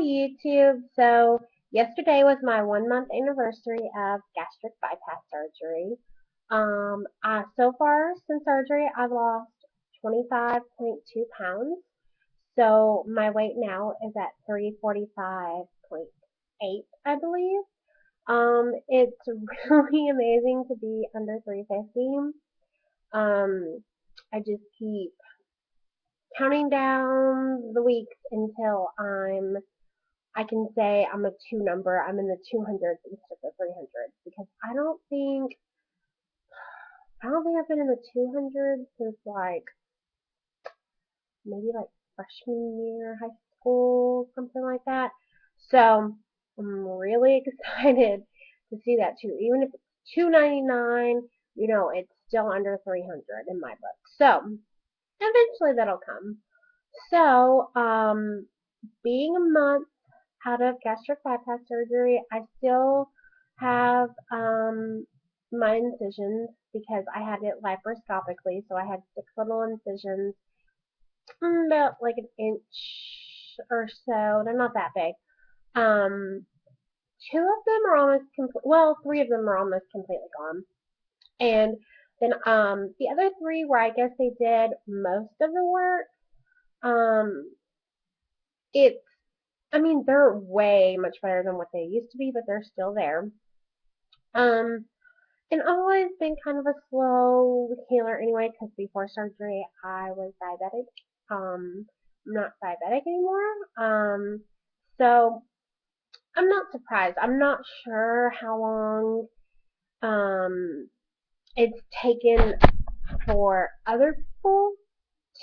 YouTube. So yesterday was my 1 month anniversary of gastric bypass surgery. So far since surgery, I've lost 25.2 pounds. So my weight now is at 345.8, I believe. It's really amazing to be under 350. I just keep counting down the weeks until I can say I'm a two number. I'm in the 200s instead of the 300s because I don't think I've been in the 200s since maybe freshman year high school, something like that. So I'm really excited to see that too. Even if it's 299, it's still under 300 in my book. So eventually that'll come. So being a month out of gastric bypass surgery, I still have my incisions because I had it laparoscopically, so I had six little incisions, about like an inch or so. They're not that big. Um, Two of them are almost complete. Well, three of them are almost completely gone, and then the other three, where I guess they did most of the work, um, it's I mean, they're way much better than what they used to be, but they're still there. Um, and I've always been kind of a slow healer anyway, because before surgery I was diabetic. I'm not diabetic anymore. So I'm not surprised. I'm not sure how long it's taken for other people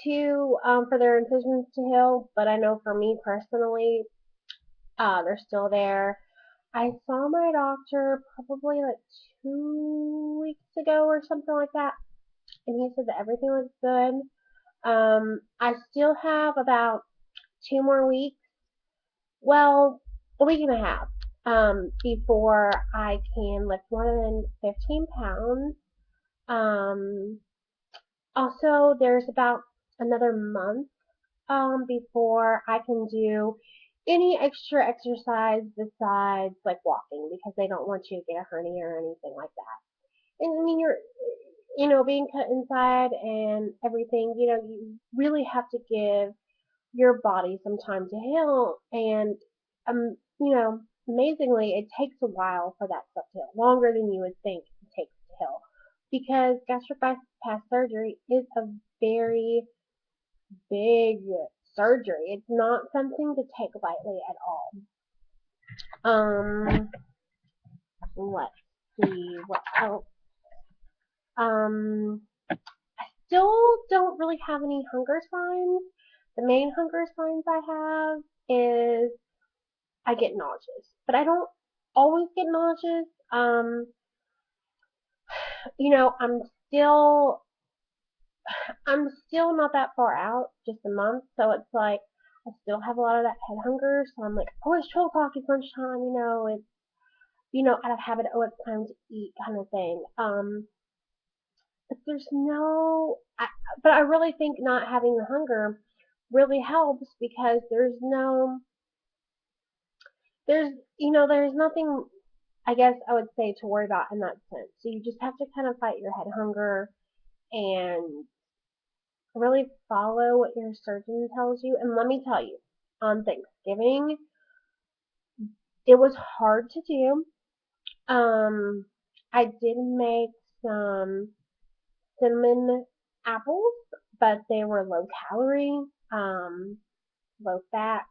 to for their incisions to heal, but I know for me personally, they're still there. I saw my doctor probably like 2 weeks ago or something like that, and he said that everything was good. I still have about 2 more weeks, well, a week and a half, before I can lift more than 15 pounds. Um, Also, there's about another month before I can do any extra exercise besides like walking because they don't want you to get a hernia or anything like that. And I mean, being cut inside and everything, you really have to give your body some time to heal. And, amazingly, it takes a while for that stuff to heal, longer than you would think it takes to heal. Because gastric bypass surgery is a very big surgery. It's not something to take lightly at all. Um, let's see what else. Um, Still don't really have any hunger signs. The main hunger signs I have is I get nauseous, but I don't always get nauseous. You know, I'm still not that far out, just a month, so it's like I still have a lot of that head hunger. So I'm like, oh, it's 12 o'clock, it's lunchtime. It's out of habit. Oh, it's time to eat, kind of thing. But there's no, but I really think not having the hunger really helps because there's nothing, I guess I would say, to worry about in that sense. So you just have to kind of fight your head hunger and really follow what your surgeon tells you. And let me tell you, on Thanksgiving, it was hard to do. Um, I did make some cinnamon apples, but they were low calorie, low fat.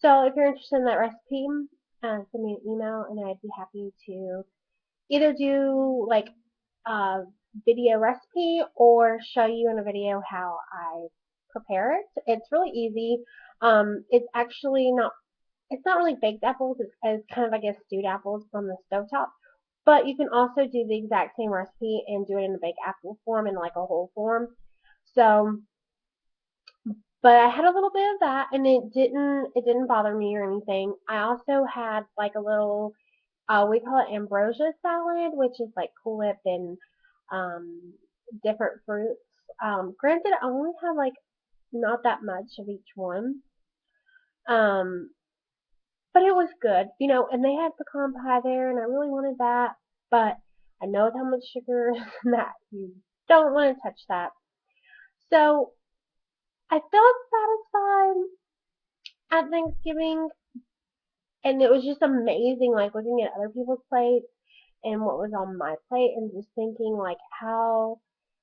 So if you're interested in that recipe, send me an email and I'd be happy to either do like a video recipe or show you in a video how I prepare it. It's really easy. It's not really baked apples. It's kind of, I guess, stewed apples on the stovetop. But you can also do the exact same recipe and do it in a baked apple form and like a whole form. So, but I had a little bit of that, and it didn't bother me or anything. I also had like a little, we call it ambrosia salad, which is like tulip and um, different fruits. Granted, I only have like not that much of each one. Um, but it was good, and they had pecan pie there, and I really wanted that, but I know how much sugar is in that. You don't want to touch that. So I felt satisfied at Thanksgiving, and it was just amazing, like looking at other people's plates and what was on my plate, and just thinking like how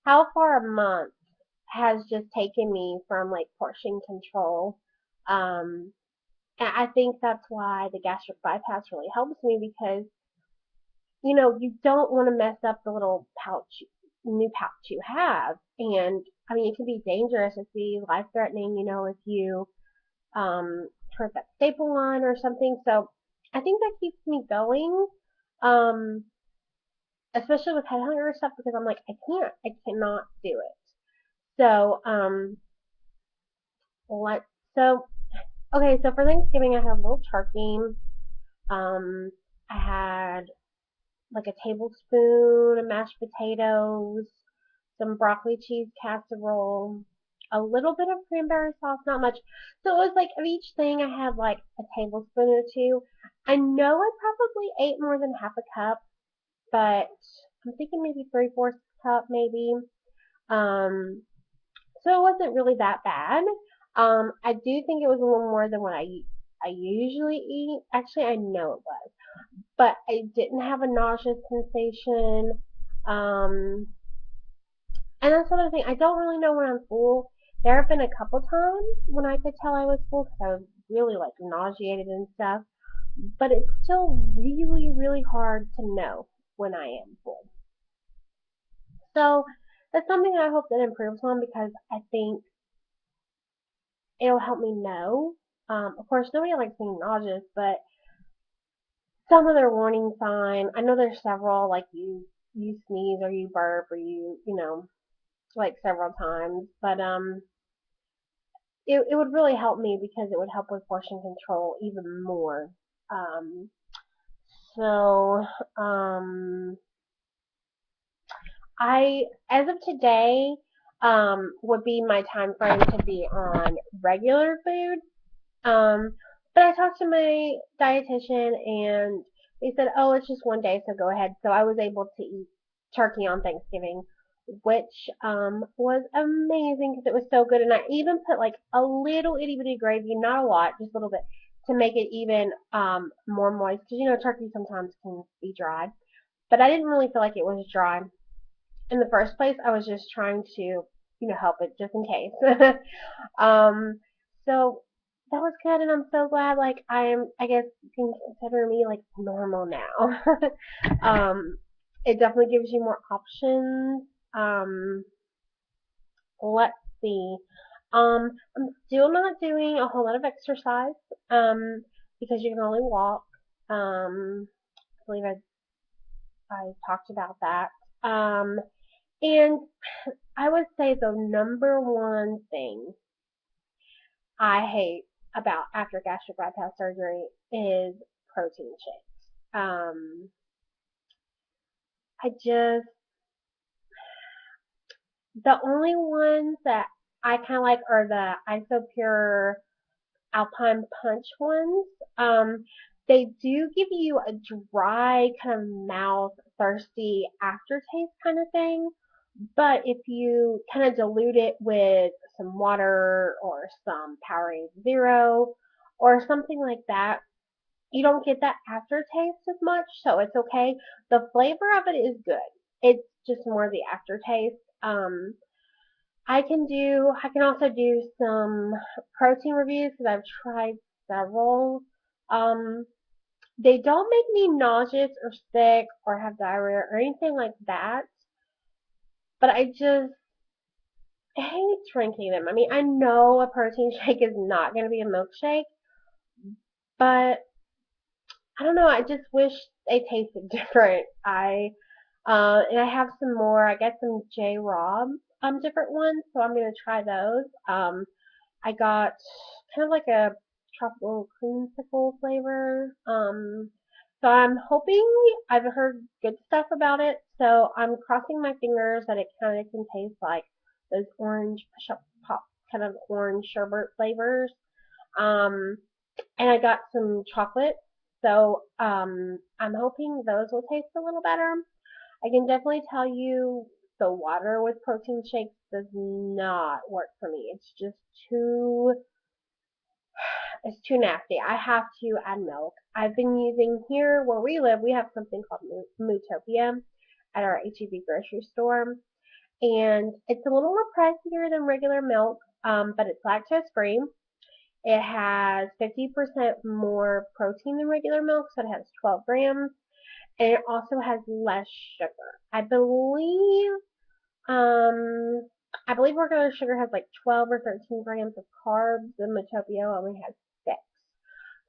far a month has just taken me from like portion control. And I think that's why the gastric bypass really helps me because you don't want to mess up the little new pouch you have. And I mean, it can be dangerous. It can be life threatening, if you hurt that staple line or something. So I think that keeps me going, um, especially with head hunger and stuff because I'm like, I cannot do it. So, let's, so, okay, so for Thanksgiving, I had a little turkey. Um, I had like a tablespoon of mashed potatoes, some broccoli cheese casserole, a little bit of cranberry sauce, not much. So it was like of each thing I had like a tablespoon or two. I know I probably ate more than half a cup, but I'm thinking maybe three-fourths cup maybe. Um, so it wasn't really that bad. I do think it was a little more than what I usually eat. Actually, I know it was, but I didn't have a nausea sensation. Um, and that's another thing. I don't really know when I'm full. There have been a couple times when I could tell I was full because I was really like nauseated and stuff. But it's still really, really hard to know when I am full. So that's something I hope that improves on because I think it'll help me know. Of course, nobody likes being nauseous, but some other warning sign. I know there's several, like you sneeze or you burp or like several times, but it would really help me because it would help with portion control even more. Um, so um, I, as of today, would be my time frame to be on regular food. Um, but I talked to my dietitian and they said, oh, it's just one day, so go ahead. So I was able to eat turkey on Thanksgiving, which was amazing because it was so good. And I even put like a little itty bitty gravy, not a lot, just a little bit, to make it even more moist. Because turkey sometimes can be dry, but I didn't really feel like it was dry in the first place. I was just trying to, help it just in case. Um, so that was good, and I'm so glad. Like I guess you can consider me like normal now. It definitely gives you more options. Um, let's see. I'm still not doing a whole lot of exercise. Because you can only walk. I believe I talked about that. And I would say the number one thing I hate about after gastric bypass surgery is protein shakes. I just the only ones that I kind of like are the Isopure Alpine Punch ones. Um, they do give you a dry kind of mouth, thirsty aftertaste kind of thing. But if you kind of dilute it with some water or some Powerade Zero or something like that, you don't get that aftertaste as much, so it's okay. The flavor of it is good. It's just more the aftertaste. I can also do some protein reviews because I've tried several. Um, they don't make me nauseous or sick or have diarrhea or anything like that, but I just hate drinking them. I mean, I know a protein shake is not going to be a milkshake, but I don't know. I just wish they tasted different. And I have some more. I got some J Rob different ones, so I'm gonna try those. I got kind of like a tropical creamsicle flavor. So I'm hoping I've heard good stuff about it. So I'm crossing my fingers that it kind of can taste like those orange pop kind of orange sherbet flavors. Um, And I got some chocolate. So I'm hoping those will taste a little better. I can definitely tell you the water with protein shakes does not work for me. Too it's too nasty. I have to add milk. I've been using here where we live. We have something called Mootopia at our HEB grocery store, and it's a little more pricier than regular milk, but it's lactose free. It has 50% more protein than regular milk, so it has 12 grams, and it also has less sugar. Um, I believe regular sugar has like 12 or 13 grams of carbs, and Matopia only has 6.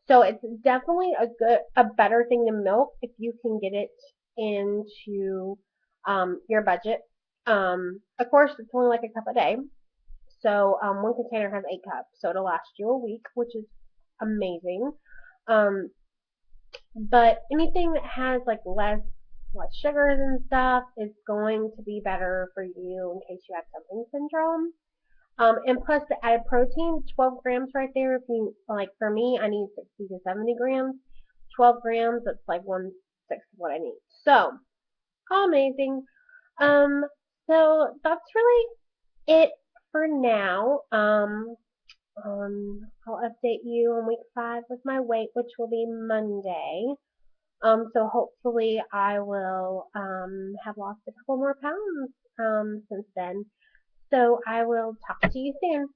So it's definitely a better thing than milk if you can get it into your budget. Of course, it's only like a cup a day. So one container has 8 cups, so it'll last you a week, which is amazing. Um, but anything that has like less sugars and stuff is going to be better for you in case you have dumping syndrome. And plus the added protein, 12 grams right there. If you like, for me, I need 60 to 70 grams. 12 grams, that's like 1/6 of what I need. So amazing. Um, so that's really it for now. I'll update you on week 5 with my weight, which will be Monday. So hopefully I will have lost a couple more pounds since then. So I will talk to you soon.